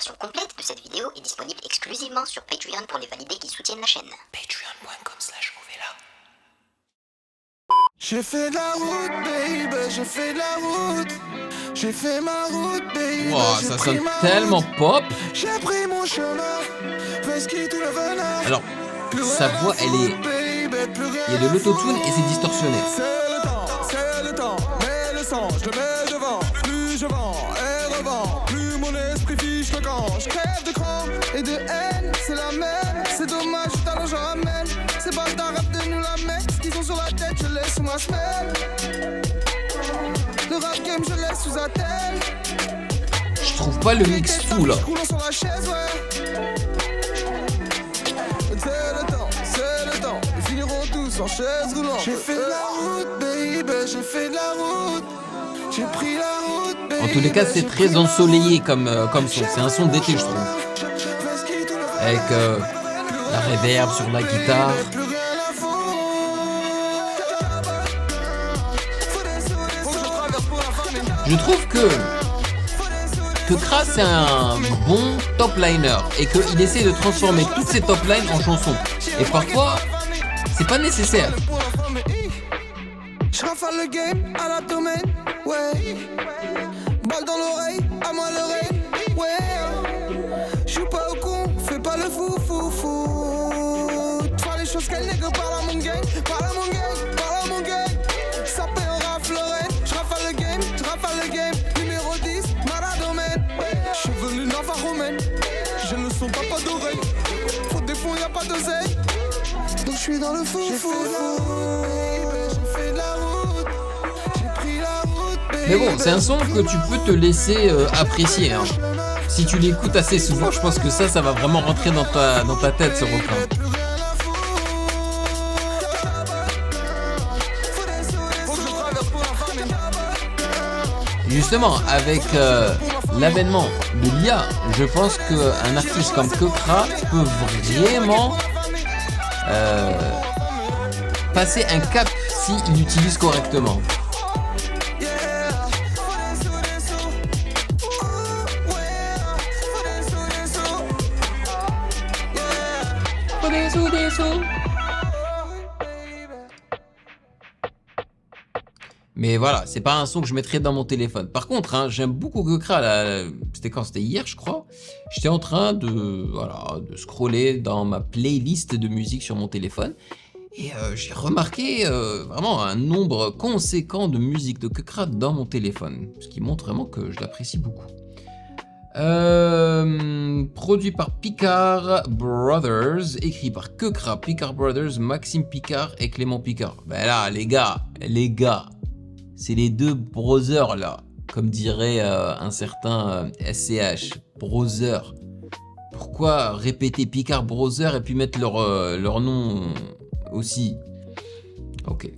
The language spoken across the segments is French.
version complète de cette vidéo est disponible exclusivement sur Patreon pour les validés qui soutiennent la chaîne. Patreon.com/Ovela. J'ai fait de la route, baby, j'ai fait de la route. J'ai fait ma route, baby. Wow, ça sonne tellement pop. J'ai pris mon chemin. Alors, sa voix, elle est... Il y a de l'autotune et c'est distorsionné. C'est le temps, mais le sang, je le mets devant. Plus je vends et revends, plus mon esprit fiche le camp. Je crève de cran et de haine, c'est la même. C'est dommage, talent j'en ramène. C'est pas ta rap de nous la mettre. Ce qu'ils ont sur la tête, je laisse sous ma semelle. Le rap game, je laisse sous attelle. Je trouve pas le mix fou là. Sur la chaise, ouais. C'est le temps, ils finiront tous en chaise roulante. J'ai fait de la route, baby, j'ai fait de la route. J'ai pris la route, baby. En tous les cas, c'est très ensoleillé comme son. C'est un son d'été, je trouve. Avec la reverb sur la guitare. Je trouve que Kra c'est un bon top liner et qu'il essaie de transformer toutes ses top lines en chansons. Et parfois, c'est pas nécessaire. Je rafale le game à l'abdomen, ouais. Balle dans l'oreille, à moi l'oreille, ouais. Joue pas au con, fais pas le fou. Toi les choses qu'elle n'est que par la mon gang, par la mon gang. Ça paie au raflerait, je rafale le game, numéro 10, Maradomen. Je suis venu Nava romaine, j'ai le son pas d'oreille. Faut des fonds, y'a pas d'oseille. Donc je suis dans le fou. J'ai fait de la route, j'ai pris la route. Mais bon, c'est un son que tu peux te laisser apprécier. Hein. Si tu l'écoutes assez souvent, je pense que ça va vraiment rentrer dans ta tête, ce refrain. Justement, avec l'avènement de l'IA, je pense qu'un artiste comme Kra peut vraiment passer un cap s'il l'utilise correctement. Mais voilà, c'est pas un son que je mettrais dans mon téléphone. Par contre, hein, j'aime beaucoup Kra. C'était quand? C'était hier, je crois. J'étais en train de scroller dans ma playlist de musique sur mon téléphone. Et j'ai remarqué vraiment un nombre conséquent de musique de Kra dans mon téléphone. Ce qui montre vraiment que je l'apprécie beaucoup. Produit par Picard Brothers, écrit par Kra, Picard Brothers, Maxime Picard et Clément Picard. Ben là, les gars, c'est les deux brothers là, comme dirait un certain SCH, brother. Pourquoi répéter Picard Brothers et puis mettre leur nom aussi? Ok.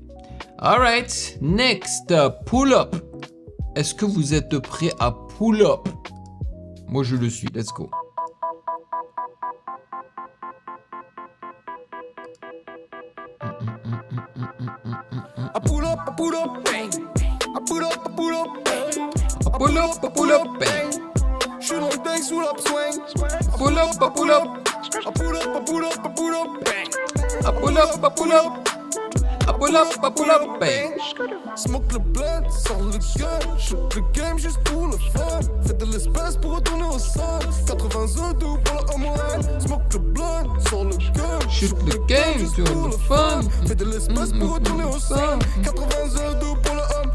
Alright, next, pull up. Est-ce que vous êtes prêts à pull up? Moi je le suis, let's go. I pull up, bang. I pull up, bang. J'suis dans le tank sous la swing. Pull up, I pull up, bang. I pull up, bang. Smoke le blunt, sors le gun. Shoot le game juste pour le fun. Fais de l'espèce pour retourner au sol. 80 euros pour la homoine. Smoke le blunt, sors le gun. Shoot le game juste pour le fun. Fais de l'espace pour retourner au sol. 80 euros pour le homme.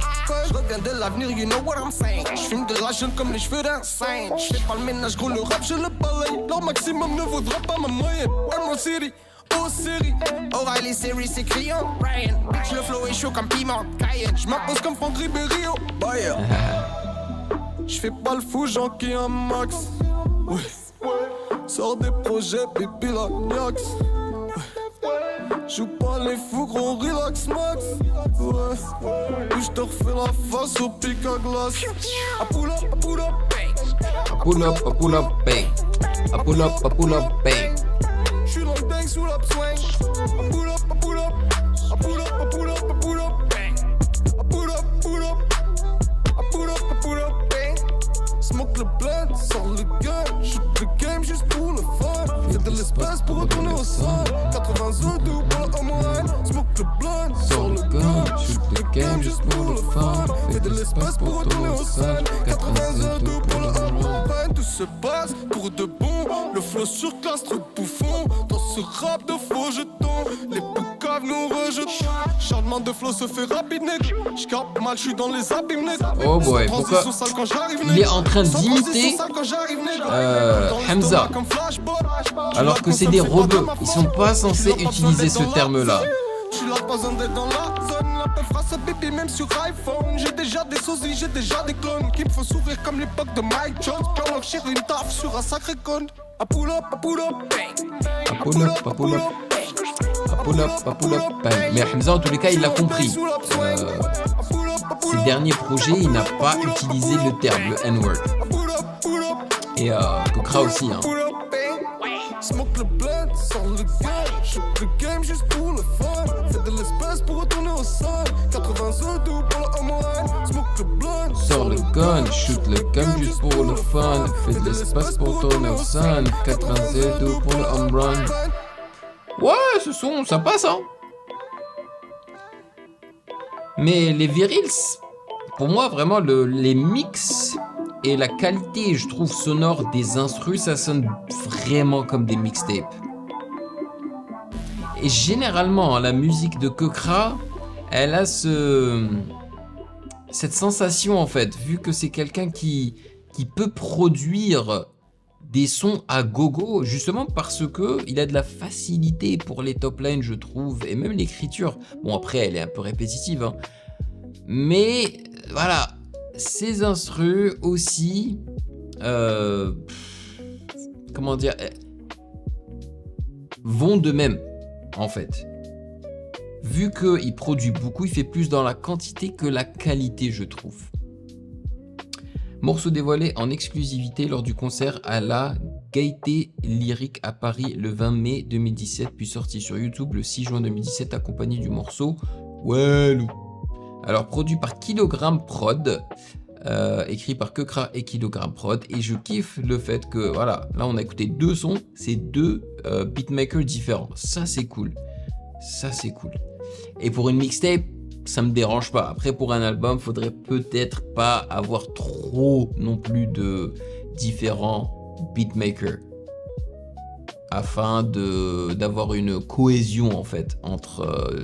Je reviens de l'avenir, you know what I'm saying. J'fume de la jeune comme les cheveux d'un singe. J'fais pas le ménage, gros le rap, je le balaye. Leur maximum ne vaudra pas ma moyenne. Emerald City, oh série. O'Reilly Series, c'est criant. Ryan, bitch, le flow est chaud comme piment. Cayenne, j'm'impose comme Franck Ribéry. Bayer. J'fais pas le fou, j'enquille un max. Ouais. Sors des projets, baby la niax. Joue pas les fous, gros relax max. Ouais. Puis j'te refais la face au pic à glace. I pull up, bang. I pull up, bang. I pull up, bang. J'suis dans le tank sous la swing. I pull up, bang. I pull up, bang. Smoke le blunt, sors le gun. Shoot l'espace pour retourner au sol. 80 doux pour le homoine. Smoke le blunt, Sors le gun, shoot le game juste pour le fun. Fais de l'espace pour retourner au sol. 80 doux pour le homoine. Tout se passe pour de bon. Le flow surclasse, truc bouffon. Dans ce rap de faux jetons, les poucaves nous rejetons. Charlement de flow se fait rapide, nègre. J'capte mal, j'suis dans les abîmes, nègre. Oh boy, pourquoi il est en train d'imiter Hamza alors que c'est des robots, ils sont pas censés utiliser ce terme-là. J'suis là, pas besoin d'être dans la zone. La peuf race baby même sur iPhone. J'ai déjà des sosies, j'ai déjà des clones qui me font sourire comme l'époque de Mike Jones. Quand on cherche une taf sur un sacré con. A pull up, bang. A pull up, a pull up. A pull up, a pull up, bang. Mais Hamza en tous les cas il l'a compris. Ces derniers projets il n'a pas utilisé le terme, le N-word. Et Kokra aussi hein. Smoke le blunt, sors le gun, shoot le game juste pour le fun. Fais de l'espace pour retourner au sol. 80 doux pour le homoine. Smoke le blunt, sors le gun, shoot le gun juste pour le fun. Fais de l'espace pour tourner au sun. 80 doux pour le home run. Ouais, ce son, ça passe hein. Mais les virils, pour moi vraiment les mix et la qualité, je trouve, sonore des instrus, ça sonne vraiment comme des mixtapes. Et généralement, la musique de Kokra, elle a cette sensation en fait, vu que c'est quelqu'un qui peut produire des sons à gogo, justement parce que il a de la facilité pour les top lines, je trouve, et même l'écriture. Bon, après, elle est un peu répétitive, hein. Mais voilà. Ces instrus aussi, comment dire, vont de même en fait. Vu qu'il produit beaucoup, il fait plus dans la quantité que la qualité, je trouve. Morceau dévoilé en exclusivité lors du concert à la Gaieté Lyrique à Paris le 20 mai 2017, puis sorti sur YouTube le 6 juin 2017, accompagné du morceau Wellou. Alors produit par Kilogramme Prod, écrit par Kokra et Kilogramme Prod, et je kiffe le fait que voilà, là on a écouté deux sons, c'est deux beatmakers différents, ça c'est cool, ça c'est cool. Et pour une mixtape, ça me dérange pas. Après pour un album, faudrait peut-être pas avoir trop non plus de différents beatmakers, afin d'avoir une cohésion en fait entre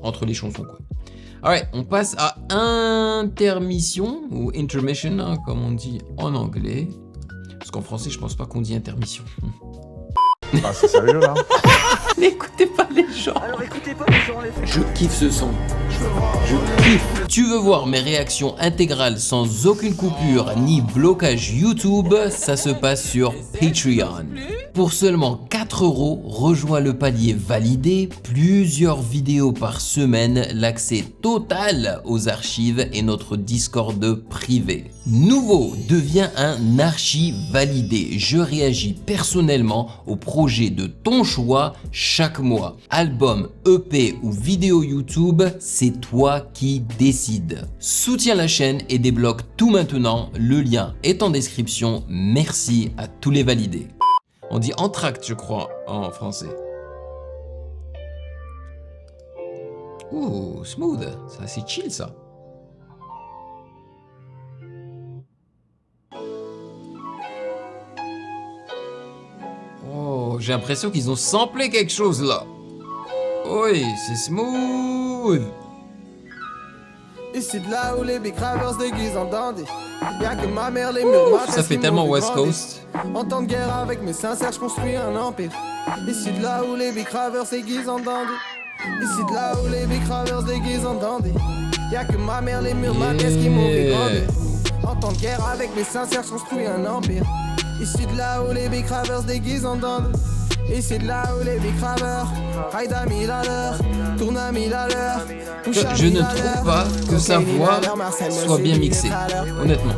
entre les chansons quoi. Alright, on passe à intermission, ou intermission, hein, comme on dit en anglais. Parce qu'en français, je pense pas qu'on dit intermission. Ah, c'est sérieux là? N'écoutez pas les gens. Alors écoutez pas les gens, les faits. Je kiffe ce son. Je kiffe. Tu veux voir mes réactions intégrales sans aucune coupure ni blocage YouTube? Ça se passe sur Patreon. Pour seulement 4 €, rejoins le palier validé, plusieurs vidéos par semaine, l'accès total aux archives et notre Discord privé. Nouveau, deviens un archi validé. Je réagis personnellement aux projets de ton choix chaque mois. Album, EP ou vidéo YouTube, c'est toi qui décides. Soutiens la chaîne et débloque tout maintenant. Le lien est en description. Merci à tous les validés. On dit entracte, je crois, en français. Ouh, smooth. Ça, c'est chill, ça. Oh, j'ai l'impression qu'ils ont samplé quelque chose, là. Oui, c'est smooth. Ici de là où les big ravers se déguisent en dandy. Y'a que ma mère, les murs matent. Ça fait tellement West Coast. En temps de guerre avec mes sincères, je construis un empire. Ici de là où les big ravers se déguisent en dandy. Ici de là où les big ravers se déguisent en dandy. Y'a que ma mère, les murs matent, qui m'ont fait grandir. En temps de guerre avec mes sincères, je construis un empire. Ici de là où les big ravers se déguisent en dandy. Ici de là où les big ravers ride à 1000 à l'heure, tourne à 1000 à l'heure. Je ne trouve pas que sa voix soit bien mixée, honnêtement.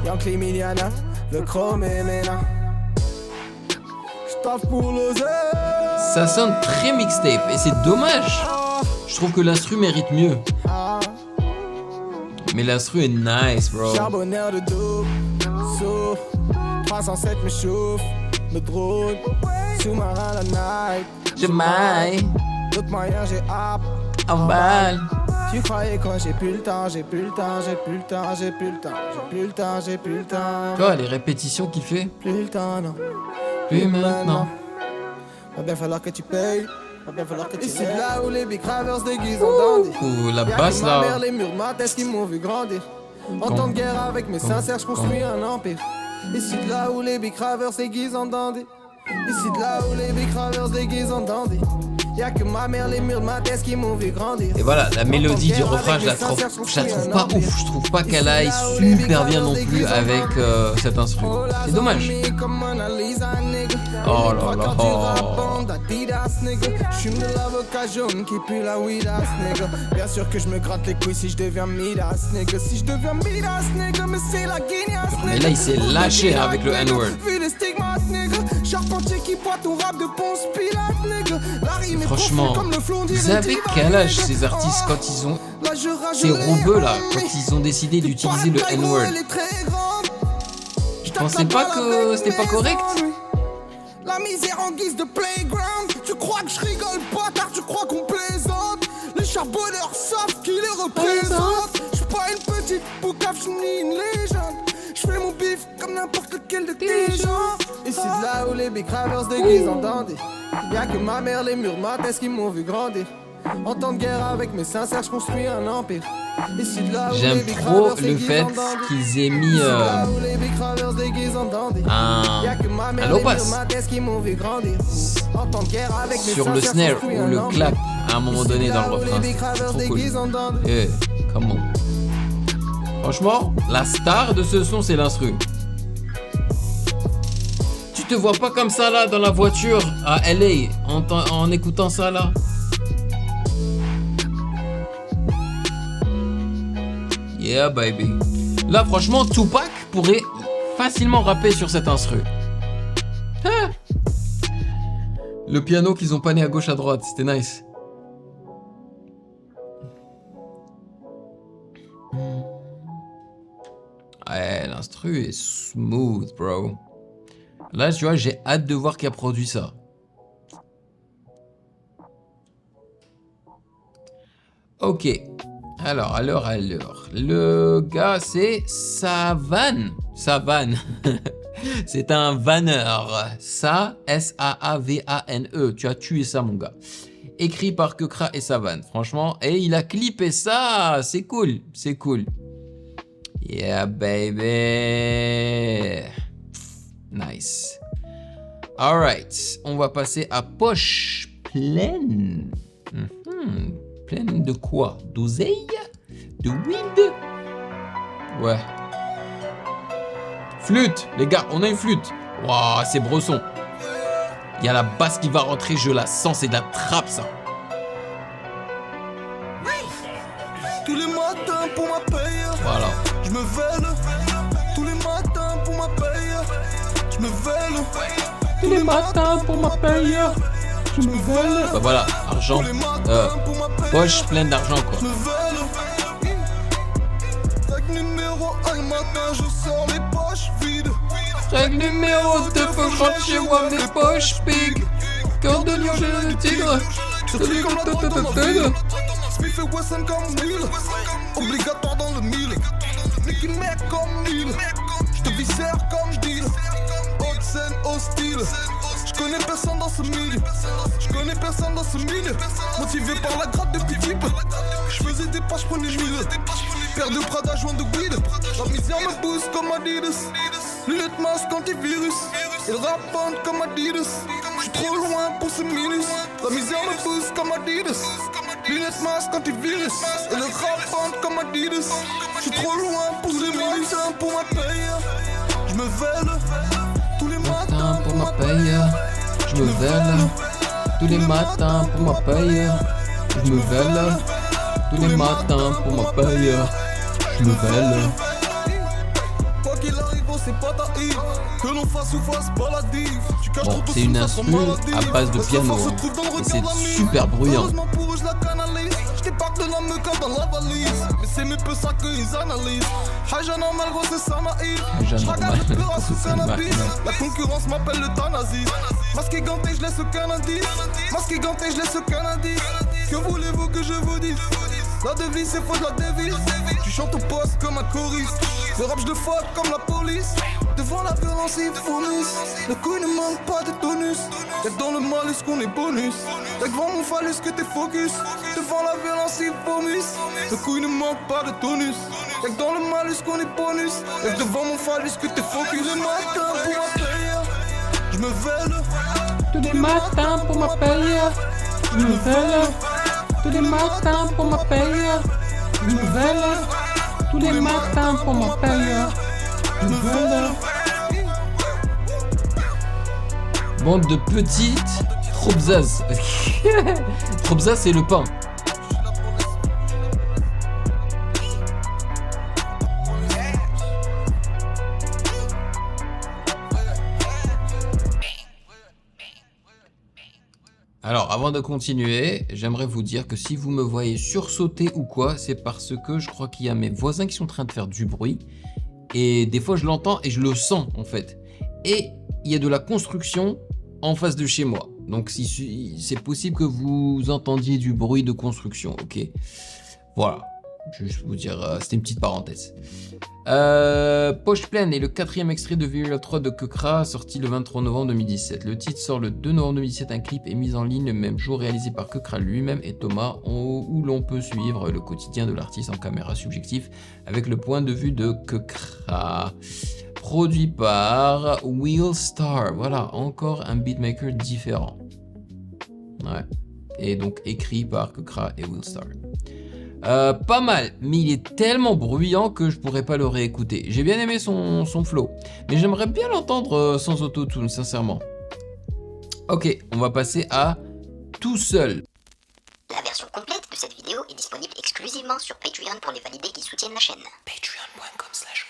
Ça sonne très mixtape et c'est dommage. Je trouve que l'instru mérite mieux. Mais l'instru est nice, bro. Charbonneur de double, 307 me chauffe. me drone. Sous-marin la night. Je m'aille D'autres moyens, j'ai hâte. en balle. Tu croyais quoi? J'ai plus le temps, j'ai plus le temps, j'ai plus le temps, j'ai plus le temps, j'ai plus le temps, j'ai plus le temps. Tu vois les répétitions qu'il fait? Plus le temps, non. Plus maintenant. Va bien falloir que tu payes. Va bien falloir que tu Ici là où les big ravers se déguisent en dandy. Ouh, la Y'a basse que ma mère, là. les murs maths qui m'ont vu grandir. En temps de guerre avec mes sincères, je construis un empire. Ici de là où les big ravers se déguisent en dandy. Ici de là où les big ravers se déguisent en dandy. Y'a que ma mère, les murs de ma thèse qui m'ont vu grandir. Et voilà, la mélodie du refrain, je la trouve pas ouf. Je trouve pas qu'elle aille super bien non plus avec cet instru. C'est dommage. Oh là là. J'fume de l'avocat jaune qui pue la weed-ass, nigga. Bien sûr que je me gratte les couilles si je deviens Midas, nigga. Si je deviens Midas, nigga, mais c'est la guignasse, nigga. Mais là, il s'est lâché avec le N-word. Vu les stigmates, nigga. Charpentier qui pointe ton rap de Ponce Pilate, nigga. La rime est Franchement, profonde comme le flon vous savez quel âge ces artistes quand ils ont... Ces rebeux là, quand ils ont décidé d'utiliser le N-word. Je pensais pas que c'était pas correct. La misère en guise de playground. Tu crois que je rigole pas car tu crois qu'on plaisante. Les charbonneurs savent qui les représentent. J'suis pas une petite boucave, j'suis ni une légende. J'fais mon bif comme n'importe lequel de tes gens. Ici de là où les big ravers se déguisent en dandy. Y'a que ma mère, les murs maths qui m'ont vu grandir. En temps de guerre avec mes sincères, je construis un empire. Ici de là où J'aime les big trop ravers se le déguisent fait en dandy. qu'ils aient mis un low-pass sur le snare ou le clap à un moment donné dans le refrain. C'est trop cool. Eh, come on. Franchement, la star de ce son, c'est l'instru. Tu te vois pas comme ça là dans la voiture à LA en écoutant ça là? Yeah baby. Là franchement Tupac pourrait facilement rapper sur cet instru. Ah. Le piano qu'ils ont pané à gauche à droite, c'était nice. Ouais, l'instru est smooth bro. Là tu vois j'ai hâte de voir qui a produit ça. Ok. Alors. Le gars, c'est Savan. Savan. C'est un vanneur. S-A-A-V-A-N-E. Tu as tué ça, mon gars. Écrit par Kekra et Savan. Franchement, et il a clippé ça. C'est cool. C'est cool. Yeah, baby. Nice. Alright. On va passer à poche pleine. Pleine de quoi? D'oseille? De weed? Ouais. Flûte, les gars, on a une flûte. Waouh, c'est Bresson. Il y a la basse qui va rentrer, je la sens, c'est de la trappe ça. Tous les matins pour ma paye. Voilà. Je me vèle. Tous les matins pour ma paye. Je me vèle. Tous les matins pour ma paye. Je me vèle. Bah voilà, argent. Poche pleine d'argent quoi. Je me vèle. Chaque numéro un matin, je sors les poches vides. Chaque numéro 2 faut que je rentre chez moi, mes poches big. Cœur de lion, j'ai le tigre. Smith et Wesson comme Will. Obligatoire dans le mille. Nicky Mac comme mille. J'te viscère comme j'deal. Haute scène hostile. J'connais personne dans ce milieu. J'connais personne dans ce milieu. Motivé par la gratte depuis type. J'faisais des pas, j'prenais mille. Paire de Prada, joint de weed. La misère me booste comme Adidas. Lunettes masque antivirus. Il rappe comme Adidas. J'suis trop loin pour ce minus. La misère me booste comme Adidas. Lunettes masque antivirus. Et le rap comme Adidas. J'suis trop loin pour ce minus. Pour ma paye. J'me vèle. Tous les matins Pour ma paye. Je me vèle. Tous les matins pour ma paye. Je me vèle. Tous les matins pour ma paye. Je me vèle. Quoi qu'il arrive, on sait pas ta hive. Que l'on fasse ou fasse baladive. Bon, c'est une instru à base de piano hein. Et c'est super bruyant. qui partent de la meuca dans la valise. Mais c'est mes peu ça qu'ils analysent. Haja normal, gros, c'est ça naïf. Je regarde le peur sous cannabis. La concurrence m'appelle le Tanazis. Masque et ganté, je laisse aucun indice. Masque et ganté, je laisse aucun indice. Que voulez-vous que je vous dise? La devise, c'est faux de la devise. Tu chantes au poste comme un choriste. Le rap, je le fuck comme la police. Devant la violence, ils fournissent. Le coup ne manque pas de tonus. Y'a que dans le malus qu'on est bonus. Y'a que devant mon phallus que t'es focus. Devant la violence, ils vomissent. Le coup ne manque pas de tonus. Y'a que dans le malus qu'on est bonus. Y'a que devant mon phallus que t'es focus. Le matin pour ma paye, je me vèle. Tous les matins pour ma paye, je me vèle. Tous les matins pour ma paye, je me vèle. Tous les matins pour ma paye, je me vèle. Bande de petites Trobzaz. Trobzaz, c'est le pain. Alors, avant de continuer, j'aimerais vous dire que si vous me voyez sursauter ou quoi, c'est parce que je crois qu'il y a mes voisins qui sont en train de faire du bruit. Et des fois, je l'entends et je le sens, en fait. Et il y a de la construction en face de chez moi. Donc, si c'est possible que vous entendiez du bruit de construction, ok? Voilà. Je vais juste vous dire, c'était une petite parenthèse. Poche pleine est le 4e extrait de Violette 3 de Kekra, sorti le 23 novembre 2017. Le titre sort le 2 novembre 2017, un clip est mis en ligne le même jour, réalisé par Kekra lui-même et Thomas, où l'on peut suivre le quotidien de l'artiste en caméra subjective avec le point de vue de Kekra. Produit par Willstar, voilà, encore un beatmaker différent. Ouais. Et donc écrit par Kekra et Willstar. Pas mal, mais il est tellement bruyant que je pourrais pas le réécouter. J'ai bien aimé son flow, mais j'aimerais bien l'entendre sans autotune, sincèrement. Ok, on va passer à Tout Seul. La version complète de cette vidéo est disponible exclusivement sur Patreon pour les validés qui soutiennent la chaîne. Patreon.com/.